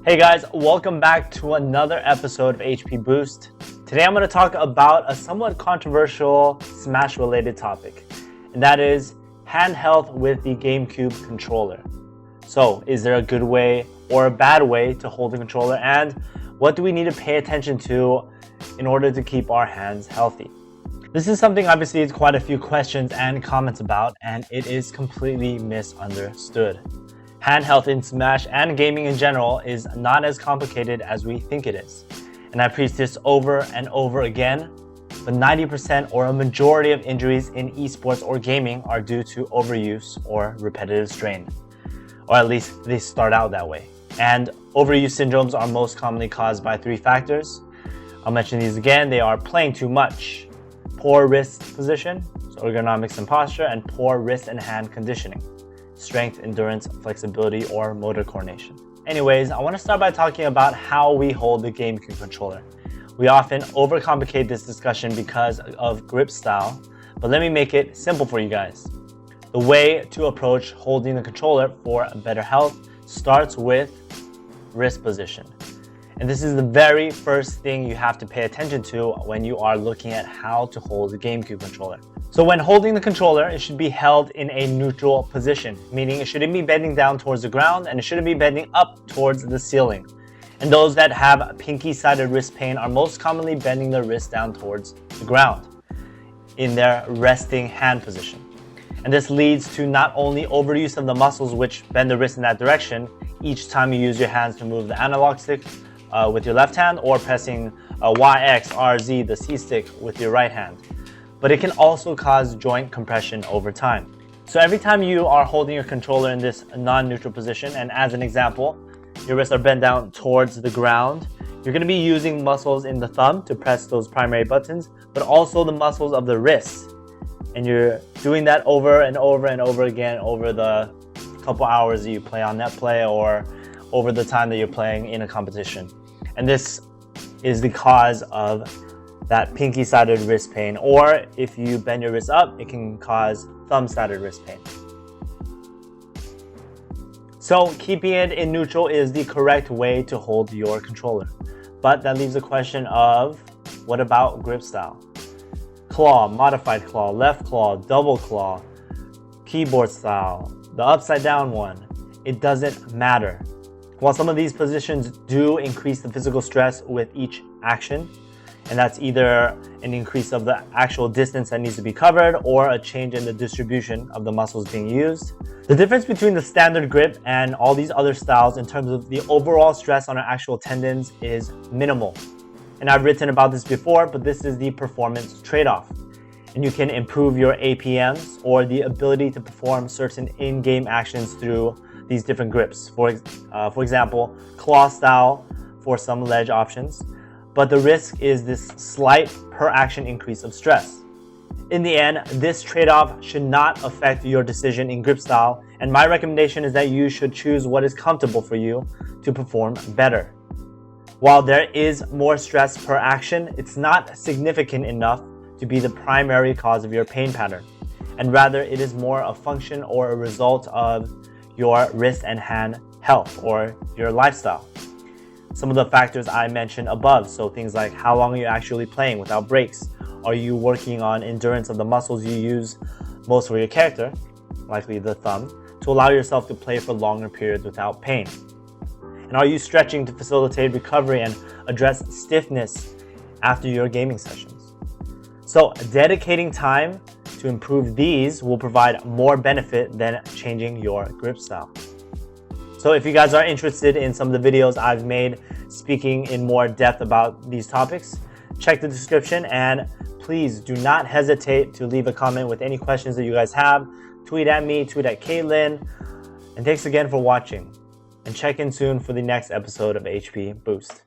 Hey guys, welcome back to another episode of HP Boost. Today I'm going to talk about a somewhat controversial Smash related topic, and that is hand health with the GameCube controller. So is there a good way or a bad way to hold the controller, and what do we need to pay attention to in order to keep our hands healthy? This is something obviously it's quite a few questions and comments about, and it is completely misunderstood. Hand health in Smash and gaming in general is not as complicated as we think it is. And I preach this over and over again, but 90% or a majority of injuries in eSports or gaming are due to overuse or repetitive strain. Or at least they start out that way. And overuse syndromes are most commonly caused by three factors. I'll mention these again. They are playing too much, poor wrist position, so ergonomics and posture, and poor wrist and hand conditioning. Strength, endurance, flexibility, or motor coordination. Anyways, I want to start by talking about how we hold the GameCube controller. We often overcomplicate this discussion because of grip style, but let me make it simple for you guys. The way to approach holding the controller for better health starts with wrist position. And this is the very first thing you have to pay attention to when you are looking at how to hold the GameCube controller. So when holding the controller, it should be held in a neutral position, meaning it shouldn't be bending down towards the ground and it shouldn't be bending up towards the ceiling. And those that have pinky-sided wrist pain are most commonly bending their wrist down towards the ground in their resting hand position. And this leads to not only overuse of the muscles which bend the wrist in that direction each time you use your hands to move the analog stick with your left hand, or pressing Y, X, R, Z, the C stick with your right hand, but it can also cause joint compression over time. So every time you are holding your controller in this non-neutral position, and as an example, your wrists are bent down towards the ground, you're going to be using muscles in the thumb to press those primary buttons, but also the muscles of the wrist. And you're doing that over and over and over again over the couple hours that you play on NetPlay or over the time that you're playing in a competition. And this is the cause of that pinky-sided wrist pain, or if you bend your wrist up, it can cause thumb-sided wrist pain. So keeping it in neutral is the correct way to hold your controller. But that leaves the question of, what about grip style? Claw, modified claw, left claw, double claw, keyboard style, the upside down one. It doesn't matter. While some of these positions do increase the physical stress with each action, and that's either an increase of the actual distance that needs to be covered or a change in the distribution of the muscles being used, the difference between the standard grip and all these other styles in terms of the overall stress on our actual tendons is minimal. And I've written about this before, but this is the performance trade-off. And you can improve your APMs, or the ability to perform certain in-game actions through these different grips. For example, claw style for some ledge options, but the risk is this slight per action increase of stress. In the end, this trade-off should not affect your decision in grip style, and my recommendation is that you should choose what is comfortable for you to perform better. While there is more stress per action, it's not significant enough to be the primary cause of your pain pattern, and rather it is more a function or a result of your wrist and hand health or your lifestyle. Some of the factors I mentioned above, so things like how long are you actually playing without breaks? Are you working on endurance of the muscles you use most for your character, likely the thumb, to allow yourself to play for longer periods without pain? And are you stretching to facilitate recovery and address stiffness after your gaming sessions? So dedicating time to improve these will provide more benefit than changing your grip style. So if you guys are interested in some of the videos I've made speaking in more depth about these topics, check the description, and please do not hesitate to leave a comment with any questions that you guys have. Tweet at me, tweet at Caitlin, and thanks again for watching. And check in soon for the next episode of HP Boost.